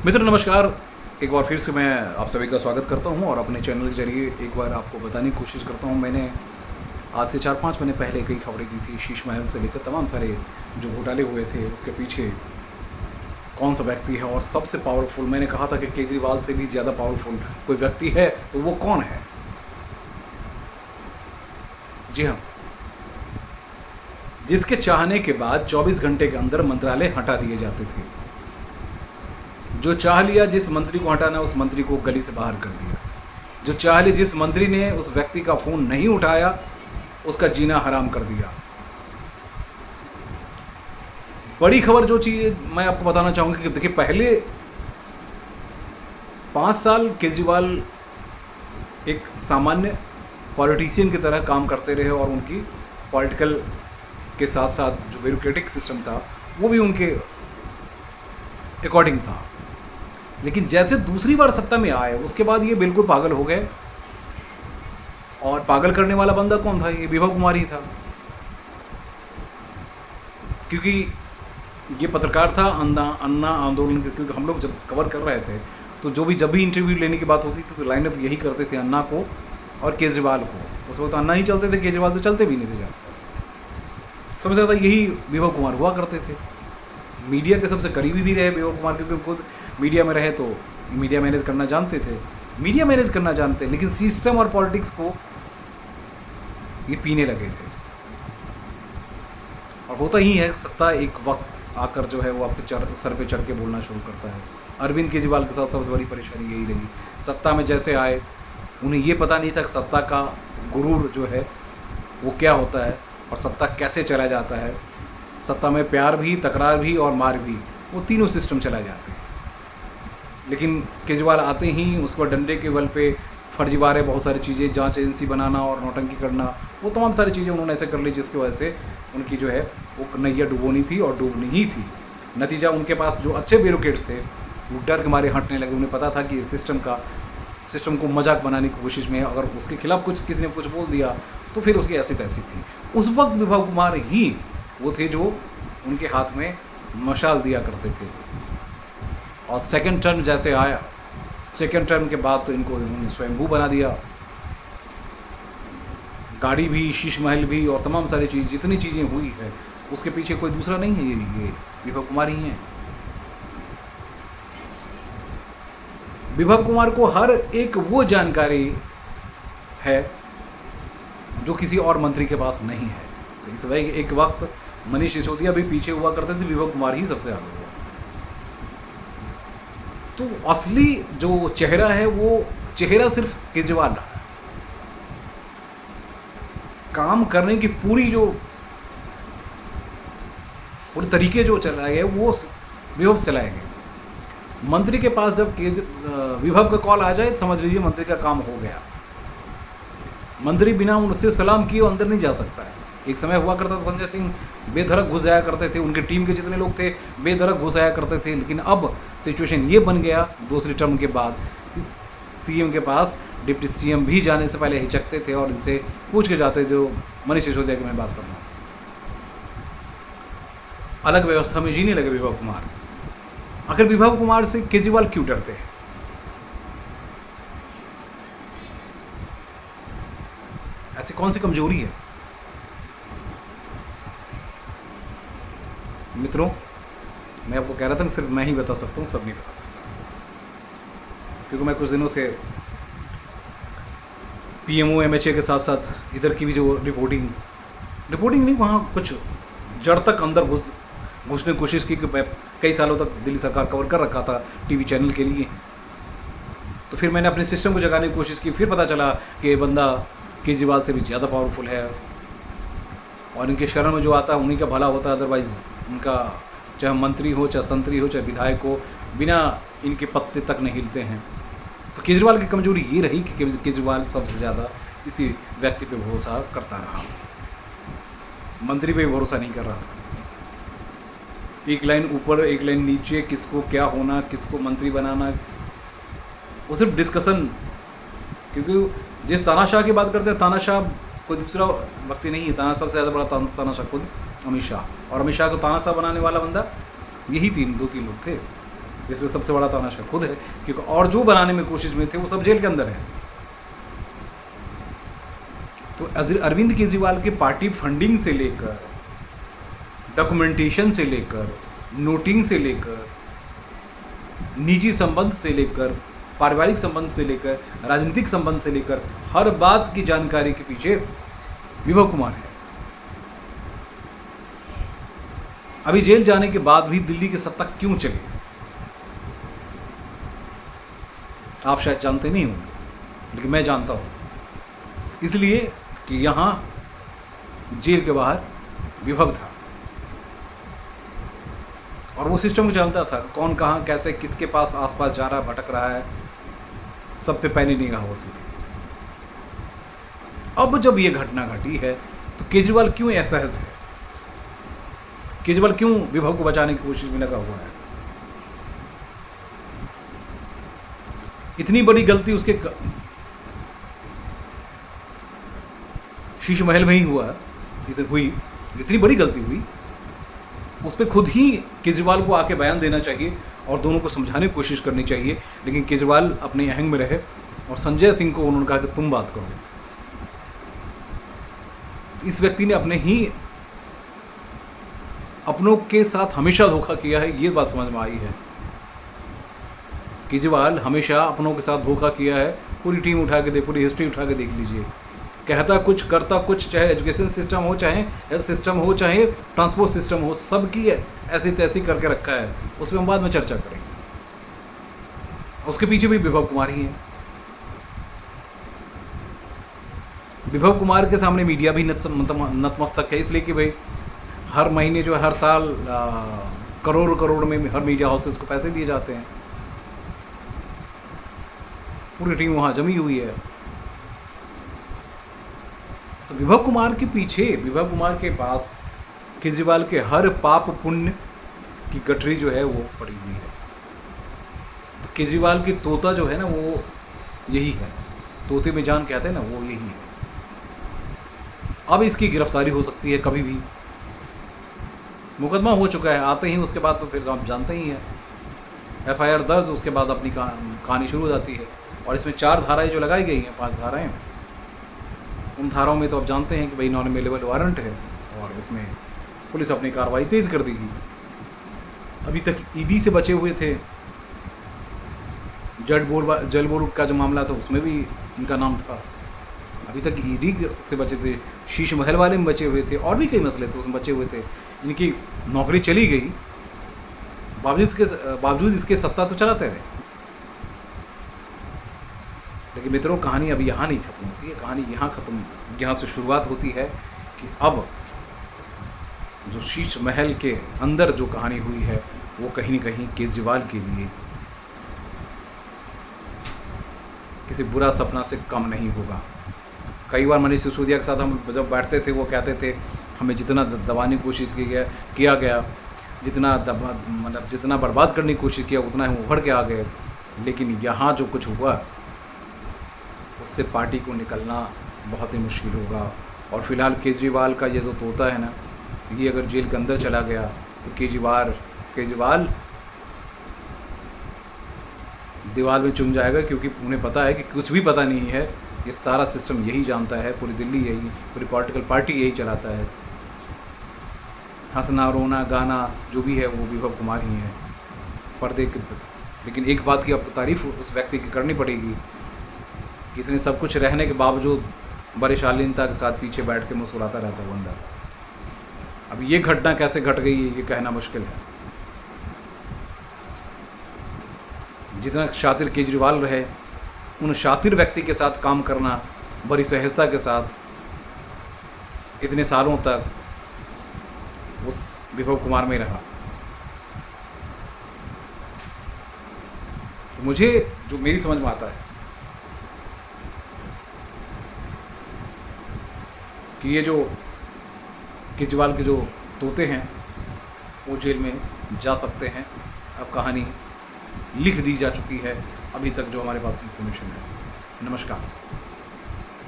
मित्र नमस्कार। एक बार फिर से मैं आप सभी का स्वागत करता हूं और अपने चैनल के जरिए एक बार आपको बताने की कोशिश करता हूं। मैंने आज से 4-5 महीने पहले कई खबरें दी थी, शीश महल से लेकर तमाम सारे जो घोटाले हुए थे उसके पीछे कौन सा व्यक्ति है और सबसे पावरफुल। मैंने कहा था कि केजरीवाल से भी ज़्यादा पावरफुल कोई व्यक्ति है तो वो कौन है। जी हाँ, जिसके चाहने के बाद 24 घंटे के अंदर मंत्रालय हटा दिए जाते थे। जो चाह लिया जिस मंत्री को हटाना उस मंत्री को गली से बाहर कर दिया। जो चाह लिया जिस मंत्री ने उस व्यक्ति का फोन नहीं उठाया उसका जीना हराम कर दिया। बड़ी खबर जो चीज़ मैं आपको बताना चाहूँगा कि देखिए, पहले 5 साल केजरीवाल एक सामान्य पॉलिटिशियन की तरह काम करते रहे और उनकी पॉलिटिकल के साथ साथ जो ब्यूरोक्रेटिक सिस्टम था वो भी उनके अकॉर्डिंग था। लेकिन जैसे दूसरी बार सत्ता में आए उसके बाद ये बिल्कुल पागल हो गए। और पागल करने वाला बंदा कौन था? ये विभव कुमार ही था। क्योंकि ये पत्रकार था अन्ना आंदोलन के, क्योंकि हम लोग जब कवर कर रहे थे तो जब भी इंटरव्यू लेने की बात होती थी तो लाइनअप यही करते थे, अन्ना को और केजरीवाल को। उस वक्त अन्ना ही चलते थे, केजरीवाल तो चलते भी नहीं थे ज़्यादा। सबसे ज़्यादा यही विभव कुमार हुआ करते थे। मीडिया के सबसे करीबी भी रहे विभव कुमार, क्योंकि खुद मीडिया में रहे तो मीडिया मैनेज करना जानते थे, मीडिया मैनेज करना जानते, लेकिन सिस्टम और पॉलिटिक्स को ये पीने लगे थे। और होता ही है, सत्ता एक वक्त आकर जो है वो आपके सर पे चढ़ के बोलना शुरू करता है। अरविंद केजरीवाल के साथ सबसे बड़ी परेशानी यही रही। सत्ता में जैसे आए उन्हें ये पता नहीं था कि सत्ता का गुरूर जो है वो क्या होता है और सत्ता कैसे चला जाता है। सत्ता में प्यार भी, तकरार भी और मार भी, वो तीनों सिस्टम चला जाते हैं। लेकिन केजरीवाल आते ही उसको डंडे के बल पे फर्जीवाड़े बहुत सारी चीज़ें, जांच एजेंसी बनाना और नौटंकी करना, वो तमाम सारी चीज़ें उन्होंने ऐसे कर ली जिसकी वजह से उनकी जो है वो नैया डुबोनी थी और डूबनी ही थी। नतीजा उनके पास जो अच्छे ब्यूरोक्रेट्स थे वो डर के मारे हटने लगे। उन्हें पता था कि सिस्टम को मजाक बनाने की कोशिश में अगर उसके खिलाफ किसी ने कुछ बोल दिया तो फिर उसकी ऐसी तैसी थी। उस वक्त विभव कुमार ही वो थे जो उनके हाथ में मशाल दिया करते थे। और सेकंड टर्म जैसे आया, सेकंड टर्म के बाद तो इनको उन्होंने स्वयंभू बना दिया। गाड़ी भी, शीश महल भी और तमाम सारी चीज़, जितनी चीज़ें हुई है उसके पीछे कोई दूसरा नहीं है, ये विभव कुमार ही हैं। विभव कुमार को हर एक वो जानकारी है जो किसी और मंत्री के पास नहीं है। इस वजह एक वक्त मनीष सिसोदिया भी पीछे हुआ करते थे, विभव कुमार ही सबसे आगे हुआ। तो असली जो चेहरा है वो चेहरा सिर्फ केजरीवाल रहा। काम करने की पूरी तरीके जो चलाए गए वो विभव से चलाए गए। मंत्री के पास जब विभव का कॉल आ जाए समझ लीजिए मंत्री का काम हो गया। मंत्री बिना उनसे सलाम किए अंदर नहीं जा सकता है। एक समय हुआ करता था, संजय सिंह बेधड़क घुस जाया करते थे, उनके टीम के जितने लोग थे बेधड़क घुस आया करते थे। लेकिन अब सिचुएशन ये बन गया दूसरी टर्म के बाद, सीएम के पास डिप्टी सीएम भी जाने से पहले हिचकते थे और इनसे पूछ के जाते जो मनीष सिसोदिया की मैं बात कर रहा हूँ। अलग व्यवस्था में जीने लगे विभव कुमार। आखिर विभव कुमार से केजरीवाल क्यों डरते हैं? ऐसी कौन सी कमजोरी है? मित्रों, मैं आपको कह रहा था कि सिर्फ मैं ही बता सकता हूँ, सब नहीं बता सकता। क्योंकि मैं कुछ दिनों से पीएमओ एमएचए के साथ साथ इधर की भी जो रिपोर्टिंग नहीं, वहाँ कुछ जड़ तक अंदर घुसने की कोशिश की कि मैं कई सालों तक दिल्ली सरकार कवर कर रखा था टीवी चैनल के लिए। तो फिर मैंने अपने सिस्टम को जगाने की कोशिश की, फिर पता चला कि ये बंदा केजरीवाल से भी ज़्यादा पावरफुल है और इनके शरण में जो आता है उन्हीं का भला होता है। अदरवाइज़ उनका चाहे मंत्री हो, चाहे संतरी हो, चाहे विधायक हो, बिना इनके पत्ते तक नहीं हिलते हैं। तो केजरीवाल की कमजोरी ये रही कि केजरीवाल सबसे ज़्यादा इसी व्यक्ति पे भरोसा करता रहा, मंत्री पे भरोसा नहीं कर रहा था। एक लाइन ऊपर एक लाइन नीचे, किसको क्या होना, किसको मंत्री बनाना, वो सिर्फ डिस्कशन। क्योंकि जिस तानाशाह की बात करते हैं, तानाशाह कोई दूसरा व्यक्ति नहीं है, सबसे ज़्यादा बड़ा तानाशाह खुद अमित शाह। और अमित शाह को तानाशाह बनाने वाला बंदा यही 2-3 लोग थे। जिसमें सबसे बड़ा तानाशाह खुद है, क्योंकि और जो बनाने में कोशिश में थे वो सब जेल के अंदर है। तो अरविंद केजरीवाल के पार्टी फंडिंग से लेकर, डॉक्यूमेंटेशन से लेकर, नोटिंग से लेकर, निजी संबंध से लेकर, पारिवारिक संबंध से लेकर, राजनीतिक संबंध से लेकर, हर बात की जानकारी के पीछे विभव कुमार है। अभी जेल जाने के बाद भी दिल्ली की सत्ता क्यों चली, आप शायद जानते नहीं होंगे, लेकिन मैं जानता हूं। इसलिए कि यहां जेल के बाहर विभव था और वो सिस्टम को जानता था, कौन कहां कैसे किसके पास आसपास जा रहा है, भटक रहा है, सब पे पैनी निगाह होती थी। अब जब ये घटना घटी है तो केजरीवाल क्यों असहज है, केजरीवाल क्यों विभव को बचाने की कोशिश में लगा हुआ है। इतनी बड़ी गलती उसके शीश महल में ही इतनी बड़ी गलती हुई, उस पर खुद ही केजरीवाल को आके बयान देना चाहिए और दोनों को समझाने की कोशिश करनी चाहिए। लेकिन केजरीवाल अपने अहंग में रहे और संजय सिंह को उन्होंने कहा कि तुम बात करो। इस व्यक्ति ने अपनों के साथ हमेशा धोखा किया है, ये बात समझ में आई है। केजरीवाल हमेशा अपनों के साथ धोखा किया है। पूरी टीम उठा के पूरी हिस्ट्री उठा के देख लीजिए, कहता कुछ करता कुछ, चाहे एजुकेशन सिस्टम हो, चाहे हेल्थ सिस्टम हो, चाहे ट्रांसपोर्ट सिस्टम हो, सब की ऐसी तैसी करके रखा है। उस पर हम बाद में चर्चा करेंगे। उसके पीछे भी विभव कुमार ही है। विभव कुमार के सामने मीडिया भी नतमस्तक है, इसलिए कि भाई हर महीने जो है, हर साल करोड़ में हर मीडिया हाउसेस को पैसे दिए जाते हैं। पूरी टीम वहाँ जमी हुई है। तो विभव कुमार के पीछे, विभव कुमार के पास केजरीवाल के हर पाप पुण्य की गठरी जो है वो पड़ी हुई है। तो केजरीवाल की तोता जो है ना, वो यही है, तोते में जान कहते हैं ना, वो यही है। अब इसकी गिरफ्तारी हो सकती है कभी भी। मुकदमा हो चुका है, आते ही उसके बाद तो फिर आप जानते ही हैं, FIR दर्ज, उसके बाद अपनी कहानी शुरू हो जाती है। और इसमें 4 धाराएं जो लगाई गई हैं, 5 धाराएं, उन धाराओं में तो आप जानते हैं कि भाई नॉन अवेलेबल वारंट है और इसमें पुलिस अपनी कार्रवाई तेज कर देगी। अभी तक ED से बचे हुए थे। जल बोर्ड का जो मामला था उसमें भी इनका नाम था। अभी तक ED से बचे थे, शीश महल वाले में बचे हुए थे, और भी कई मसले थे उसमें बचे हुए थे। इनकी नौकरी चली गई, बावजूद इसके सत्ता तो चलाते रहे। लेकिन मित्रों, कहानी अभी यहाँ नहीं खत्म होती है। कहानी यहाँ से शुरुआत होती है कि अब जो शीश महल के अंदर जो कहानी हुई है वो कहीं न कहीं केजरीवाल के लिए किसी बुरा सपना से कम नहीं होगा। कई बार मनीष सिसोदिया के साथ हम जब बैठते थे, वो कहते थे हमें जितना दबाने की कोशिश किया गया, जितना बर्बाद करने की कोशिश किया, उतना हम उभर के आ गए। लेकिन यहाँ जो कुछ हुआ उससे पार्टी को निकलना बहुत ही मुश्किल होगा। और फिलहाल केजरीवाल का ये जो तोता है ना, ये अगर जेल के अंदर चला गया तो केजरीवाल दीवार में चुम जाएगा, क्योंकि उन्हें पता है कि कुछ भी पता नहीं है। ये सारा सिस्टम यही जानता है, पूरी दिल्ली यही, पूरी पॉलिटिकल पार्टी यही चलाता है। हंसना, रोना, गाना जो भी है वो विभव कुमार ही है पर्दे के। लेकिन एक बात की आपको तारीफ उस व्यक्ति की करनी पड़ेगी कि इतने सब कुछ रहने के बावजूद बड़े शालीनता के साथ पीछे बैठ के मुस्कुराता रहता है बंदा। अब ये घटना कैसे घट गई है ये कहना मुश्किल है। जितना शातिर केजरीवाल रहे, उन शातिर व्यक्ति के साथ काम करना बड़ी सहजता के साथ इतने सालों तक उस विभव कुमार में रहा। तो मुझे जो मेरी समझ में आता है कि ये जो केजरीवाल के जो तोते हैं वो जेल में जा सकते हैं। अब कहानी लिख दी जा चुकी है, अभी तक जो हमारे पास इंफॉर्मेशन है। नमस्कार।